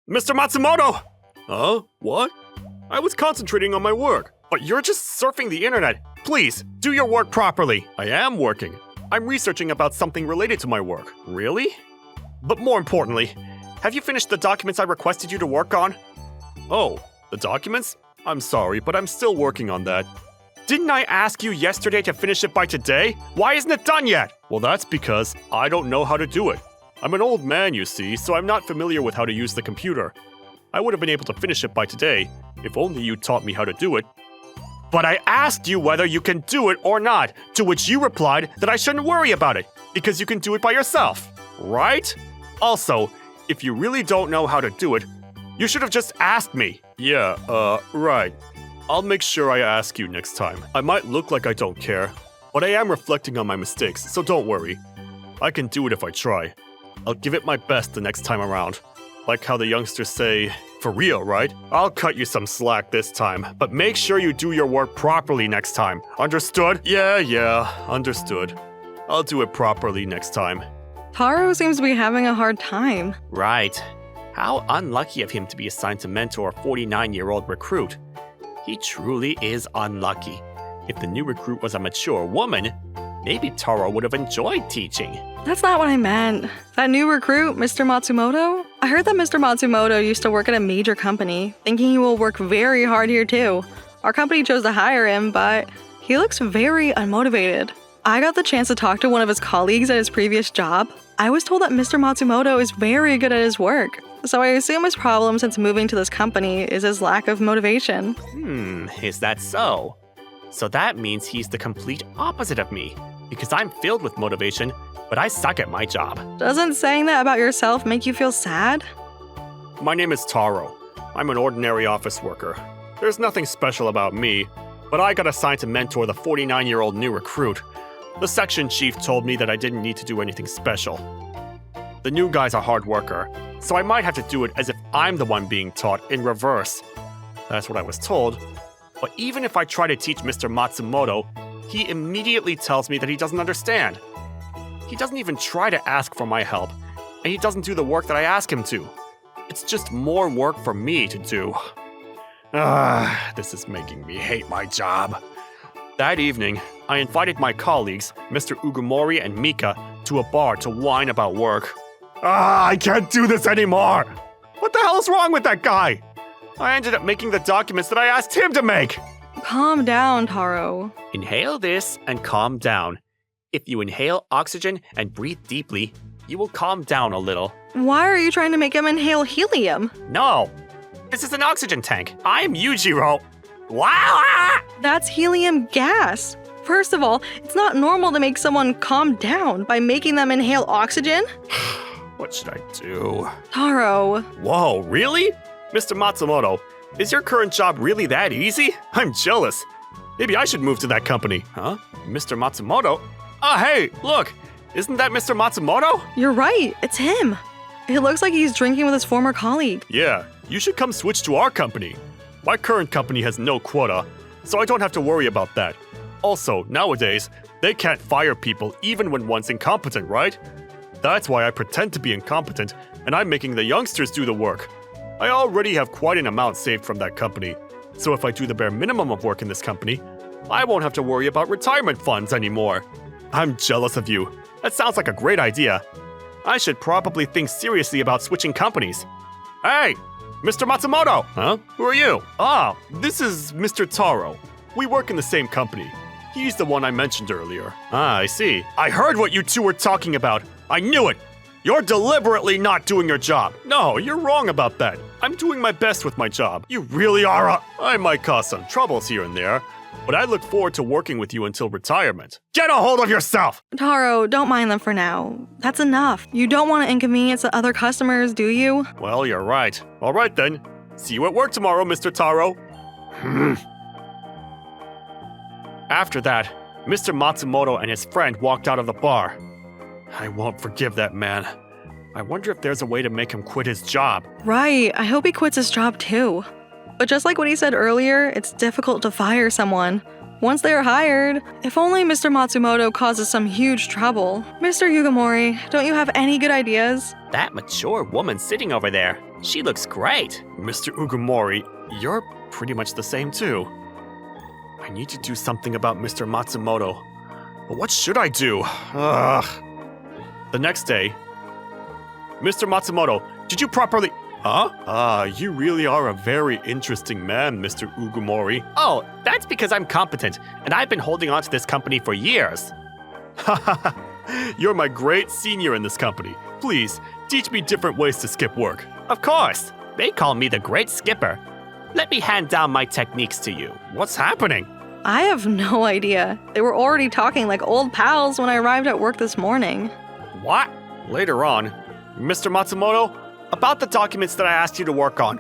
Mr. Matsumoto! Huh? What? I was concentrating on my work, but you're just surfing the internet. Please, do your work properly. I am working. I'm researching about something related to my work. Really? But more importantly, have you finished the documents I requested you to work on? Oh, the documents? I'm sorry, but I'm still working on that. Didn't I ask you yesterday to finish it by today? Why isn't it done yet? Well, that's because I don't know how to do it. I'm an old man, you see, so I'm not familiar with how to use the computer. I would have been able to finish it by today, if only you taught me how to do it. But I asked you whether you can do it or not, to which you replied that I shouldn't worry about it, because you can do it by yourself, right? Also, if you really don't know how to do it, you should have just asked me. Yeah, right. I'll make sure I ask you next time. I might look like I don't care, but I am reflecting on my mistakes, so don't worry. I can do it if I try. I'll give it my best the next time around. Like how the youngsters say, for real, right? I'll cut you some slack this time, but make sure you do your work properly next time. Understood? Yeah, understood. I'll do it properly next time. Taro seems to be having a hard time. Right. How unlucky of him to be assigned to mentor a 49-year-old recruit. He truly is unlucky. If the new recruit was a mature woman, maybe Taro would have enjoyed teaching. That's not what I meant. That new recruit, Mr. Matsumoto? I heard that Mr. Matsumoto used to work at a major company, thinking he will work very hard here too. Our company chose to hire him, but he looks very unmotivated. I got the chance to talk to one of his colleagues at his previous job. I was told that Mr. Matsumoto is very good at his work, so I assume his problem since moving to this company is his lack of motivation. Is that so? So that means he's the complete opposite of me, because I'm filled with motivation, but I suck at my job. Doesn't saying that about yourself make you feel sad? My name is Taro. I'm an ordinary office worker. There's nothing special about me, but I got assigned to mentor the 49-year-old new recruit. The section chief told me that I didn't need to do anything special. The new guy's a hard worker, so I might have to do it as if I'm the one being taught in reverse. That's what I was told. But even if I try to teach Mr. Matsumoto, he immediately tells me that he doesn't understand. He doesn't even try to ask for my help, and he doesn't do the work that I ask him to. It's just more work for me to do. This is making me hate my job. That evening, I invited my colleagues, Mr. Ugumori and Mika, to a bar to whine about work. I can't do this anymore! What the hell is wrong with that guy? I ended up making the documents that I asked him to make! Calm down, Taro. Inhale this and calm down. If you inhale oxygen and breathe deeply, you will calm down a little. Why are you trying to make him inhale helium? No! This is an oxygen tank. I'm Yujiro. Wow! That's helium gas. First of all, it's not normal to make someone calm down by making them inhale oxygen. What should I do? Taro. Whoa, really? Mr. Matsumoto, is your current job really that easy? I'm jealous. Maybe I should move to that company. Huh? Mr. Matsumoto? Hey, look! Isn't that Mr. Matsumoto? You're right, it's him. It looks like he's drinking with his former colleague. Yeah, you should come switch to our company. My current company has no quota, so I don't have to worry about that. Also, nowadays, they can't fire people even when one's incompetent, right? That's why I pretend to be incompetent, and I'm making the youngsters do the work. I already have quite an amount saved from that company, so if I do the bare minimum of work in this company, I won't have to worry about retirement funds anymore. I'm jealous of you. That sounds like a great idea. I should probably think seriously about switching companies. Hey, Mr. Matsumoto! Huh? Who are you? This is Mr. Taro. We work in the same company. He's the one I mentioned earlier. I see. I heard what you two were talking about. I knew it! You're deliberately not doing your job. No, you're wrong about that. I'm doing my best with my job. You really are I might cause some troubles here and there, but I look forward to working with you until retirement. Get a hold of yourself! Taro, don't mind them for now. That's enough. You don't want to inconvenience the other customers, do you? Well, you're right. All right then. See you at work tomorrow, Mr. Taro. After that, Mr. Matsumoto and his friend walked out of the bar. I won't forgive that man. I wonder if there's a way to make him quit his job. Right, I hope he quits his job too. But just like what he said earlier, it's difficult to fire someone. Once they're hired, if only Mr. Matsumoto causes some huge trouble. Mr. Ugumori, don't you have any good ideas? That mature woman sitting over there. She looks great. Mr. Ugumori, you're pretty much the same too. I need to do something about Mr. Matsumoto. But what should I do? Ugh. The next day, Mr. Matsumoto, did you properly... Huh? You really are a very interesting man, Mr. Ugumori. Oh, that's because I'm competent, and I've been holding on to this company for years. You're my great senior in this company. Please, teach me different ways to skip work. Of course, they call me the Great Skipper. Let me hand down my techniques to you. What's happening? I have no idea. They were already talking like old pals when I arrived at work this morning. What? Later on, Mr. Matsumoto, about the documents that I asked you to work on.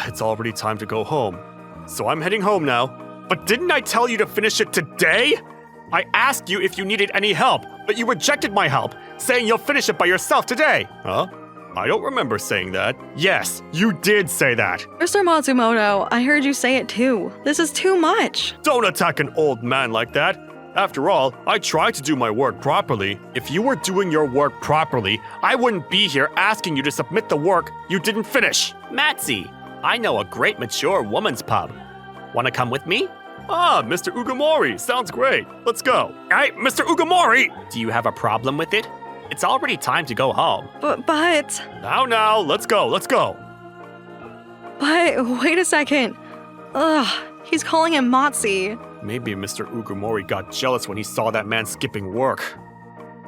It's already time to go home. So I'm heading home now. But didn't I tell you to finish it today? I asked you if you needed any help, but you rejected my help, saying you'll finish it by yourself today. Huh? I don't remember saying that. Yes, you did say that. Mr. Matsumoto, I heard you say it too. This is too much. Don't attack an old man like that. After all, I tried to do my work properly. If you were doing your work properly, I wouldn't be here asking you to submit the work you didn't finish. Matsy, I know a great mature woman's pub. Want to come with me? Mr. Ugumori, sounds great. Let's go. Hey, Mr. Ugumori! Do you have a problem with it? It's already time to go home. But... Now, let's go. But, wait a second. He's calling him Matsi. Maybe Mr. Ugumori got jealous when he saw that man skipping work.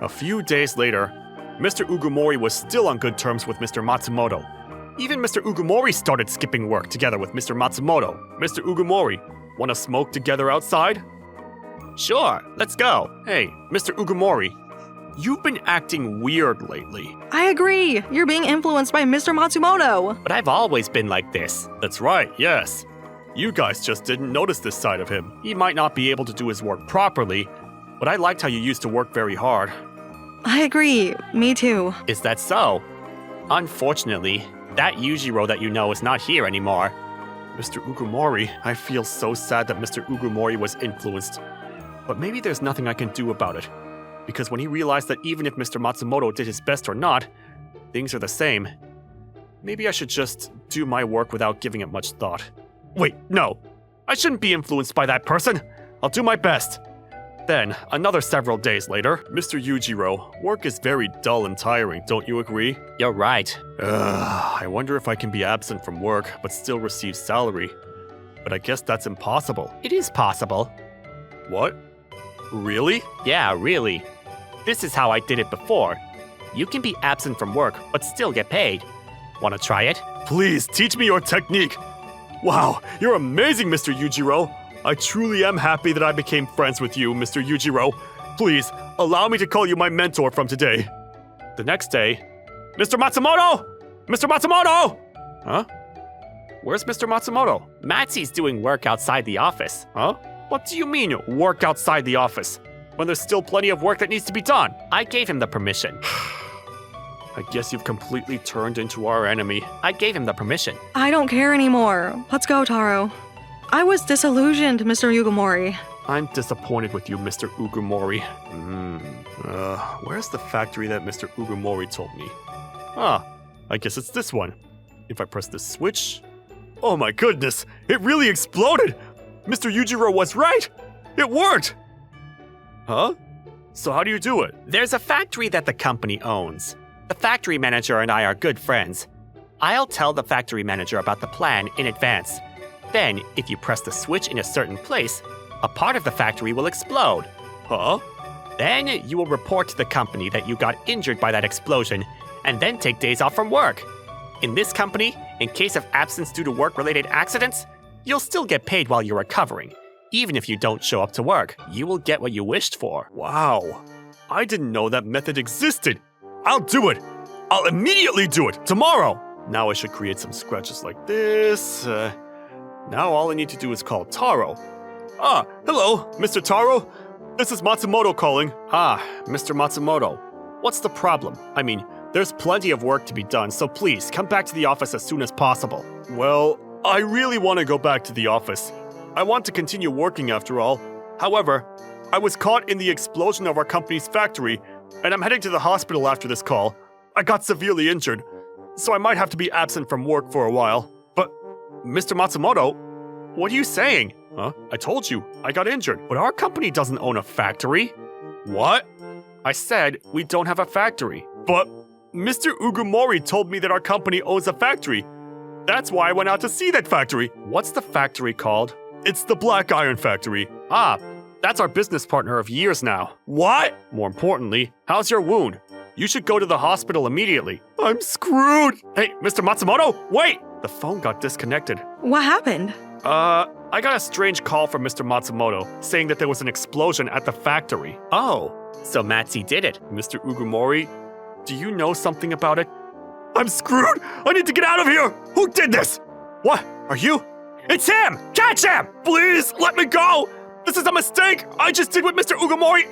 A few days later, Mr. Ugumori was still on good terms with Mr. Matsumoto. Even Mr. Ugumori started skipping work together with Mr. Matsumoto. Mr. Ugumori, want to smoke together outside? Sure, let's go. Hey, Mr. Ugumori, you've been acting weird lately. I agree. You're being influenced by Mr. Matsumoto. But I've always been like this. That's right, yes. You guys just didn't notice this side of him. He might not be able to do his work properly, but I liked how you used to work very hard. I agree. Me too. Is that so? Unfortunately, that Yujiro that you know is not here anymore. Mr. Ugumori, I feel so sad that Mr. Ugumori was influenced. But maybe there's nothing I can do about it. Because when he realized that even if Mr. Matsumoto did his best or not, things are the same. Maybe I should just do my work without giving it much thought. Wait, no. I shouldn't be influenced by that person. I'll do my best. Then, another several days later, Mr. Yujiro, work is very dull and tiring, don't you agree? You're right. I wonder if I can be absent from work, but still receive salary. But I guess that's impossible. It is possible. What? Really? Yeah, really. This is how I did it before. You can be absent from work, but still get paid. Want to try it? Please, teach me your technique. Wow, you're amazing, Mr. Yujiro. I truly am happy that I became friends with you, Mr. Yujiro. Please, allow me to call you my mentor from today. The next day, Mr. Matsumoto! Mr. Matsumoto! Huh? Where's Mr. Matsumoto? Matsy's doing work outside the office. Huh? What do you mean, work outside the office? When there's still plenty of work that needs to be done. I gave him the permission. I guess you've completely turned into our enemy. I gave him the permission. I don't care anymore. Let's go, Taro. I was disillusioned, Mr. Ugumori. I'm disappointed with you, Mr. Ugumori. Where's the factory that Mr. Ugumori told me? I guess it's this one. If I press this switch... Oh my goodness! It really exploded! Mr. Yujiro was right! It worked! Huh? So how do you do it? There's a factory that the company owns. The factory manager and I are good friends. I'll tell the factory manager about the plan in advance. Then, if you press the switch in a certain place, a part of the factory will explode. Huh? Then you will report to the company that you got injured by that explosion, and then take days off from work. In this company, in case of absence due to work-related accidents, you'll still get paid while you're recovering. Even if you don't show up to work, you will get what you wished for. Wow. I didn't know that method existed. I'll do it. I'll immediately do it. Tomorrow. Now I should create some scratches like this. Now all I need to do is call Taro. Hello, Mr. Taro. This is Matsumoto calling. Mr. Matsumoto. What's the problem? I mean, there's plenty of work to be done, so please come back to the office as soon as possible. Well, I really want to go back to the office. I want to continue working after all. However, I was caught in the explosion of our company's factory, and I'm heading to the hospital after this call. I got severely injured. so I might have to be absent from work for a while. But, Mr. Matsumoto, what are you saying? Huh? I told you, I got injured. But our company doesn't own a factory. What? I said we don't have a factory. But Mr. Ugumori told me that our company owns a factory. That's why I went out to see that factory. What's the factory called? It's the Black Iron Factory. Ah, that's our business partner of years now. What? More importantly, how's your wound? You should go to the hospital immediately. I'm screwed. Hey, Mr. Matsumoto, wait! The phone got disconnected. What happened? I got a strange call from Mr. Matsumoto saying that there was an explosion at the factory. Oh, so Matsi did it. Mr. Ugumori, do you know something about it? I'm screwed! I need to get out of here! Who did this? What? Are you? It's him! Catch him! Please, let me go! This is a mistake! I just did what Mr. Ugumori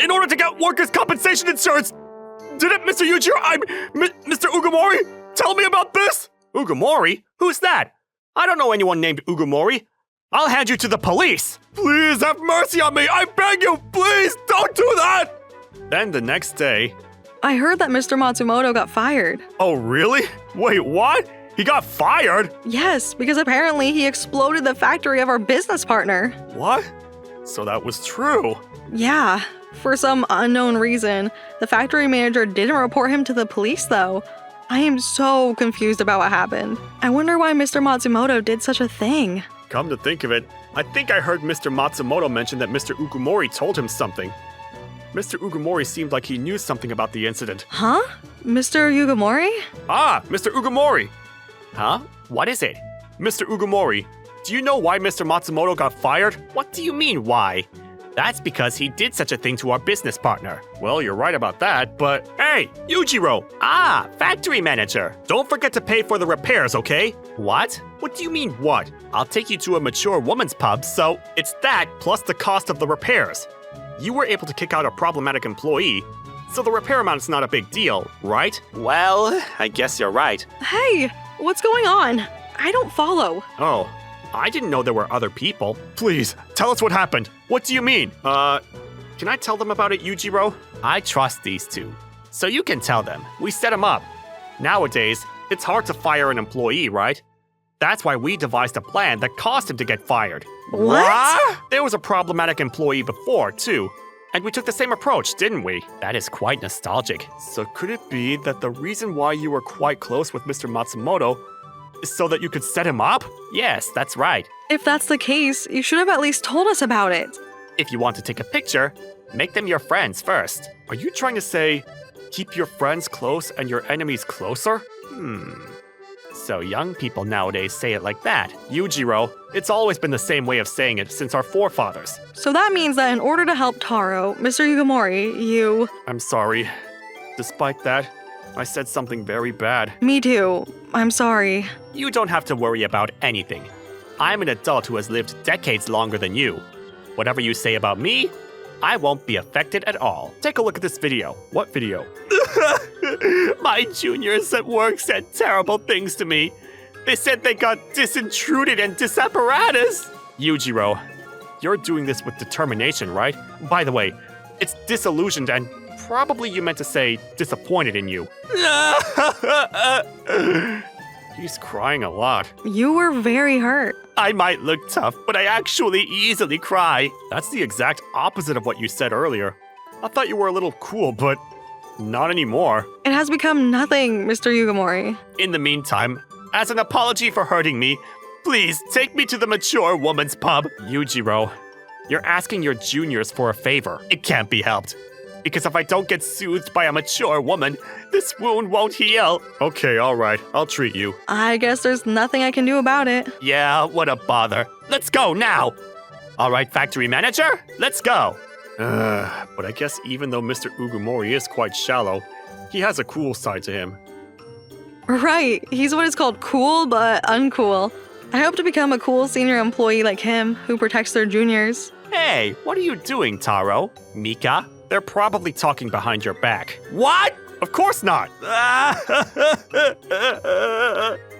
in order to get workers' compensation insurance! Did it, Mr. Yujiro? Mr. Ugumori? Tell me about this! Ugumori? Who's that? I don't know anyone named Ugumori. I'll hand you to the police! Please have mercy on me! I beg you! Please don't do that! Then the next day... I heard that Mr. Matsumoto got fired. Oh, really? Wait, what? He got fired? Yes, because apparently he exploded the factory of our business partner. What? So that was true. Yeah, for some unknown reason. The factory manager didn't report him to the police, though. I am so confused about what happened. I wonder why Mr. Matsumoto did such a thing. Come to think of it, I think I heard Mr. Matsumoto mention that Mr. Ugumori told him something. Mr. Ugumori seemed like he knew something about the incident. Huh? Mr. Ugumori? Ah, Mr. Ugumori! Huh? What is it? Mr. Ugumori, do you know why Mr. Matsumoto got fired? What do you mean, why? That's because he did such a thing to our business partner. Well, you're right about that, but hey, Yujiro! Ah, factory manager. Don't forget to pay for the repairs, okay? What? What do you mean, what? I'll take you to a mature woman's pub, so It's that plus the cost of the repairs. You were able to kick out a problematic employee, so the repair amount's not a big deal, right? well, I guess you're right. Hey, what's going on? I don't follow. Oh, I didn't know there were other people. Please, tell us what happened. What do you mean? Can I tell them about it, Yujiro? I trust these two, so you can tell them. We set them up. Nowadays, it's hard to fire an employee, right? That's why we devised a plan that caused him to get fired. What? There was a problematic employee before, too. And we took the same approach, didn't we? That is quite nostalgic. So could it be that the reason why you were quite close with Mr. Matsumoto is so that you could set him up? Yes, that's right. If that's the case, you should have at least told us about it. If you want to take a picture, make them your friends first. Are you trying to say, keep your friends close and your enemies closer? So young people nowadays say it like that. Yujiro, it's always been the same way of saying it since our forefathers. So that means that in order to help Taro, Mr. Ugumori, you... I'm sorry. Despite that, I said something very bad. Me too. I'm sorry. You don't have to worry about anything. I'm an adult who has lived decades longer than you. Whatever you say about me, I won't be affected at all. Take a look at this video. What video? My juniors at work said terrible things to me. They said they got disintruded and disapparatus. Yujiro, you're doing this with determination, right? By the way, it's disillusioned and probably you meant to say disappointed in you. He's crying a lot. You were very hurt. I might look tough, but I actually easily cry. That's the exact opposite of what you said earlier. I thought you were a little cool, but not anymore. It has become nothing, Mr. Ugumori. In the meantime, as an apology for hurting me, please take me to the mature woman's pub. Yujiro, you're asking your juniors for a favor. It can't be helped. Because if I don't get soothed by a mature woman, this wound won't heal. Okay, all right. I'll treat you. I guess there's nothing I can do about it. Yeah, what a bother. Let's go now. All right, factory manager, let's go. But I guess even though Mr. Ugumori is quite shallow, he has a cool side to him. Right, he's what is called cool but uncool. I hope to become a cool senior employee like him who protects their juniors. Hey, what are you doing, Taro? Mika? They're probably talking behind your back. What? Of course not!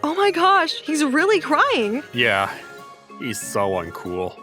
Oh my gosh, he's really crying. Yeah, he's so uncool.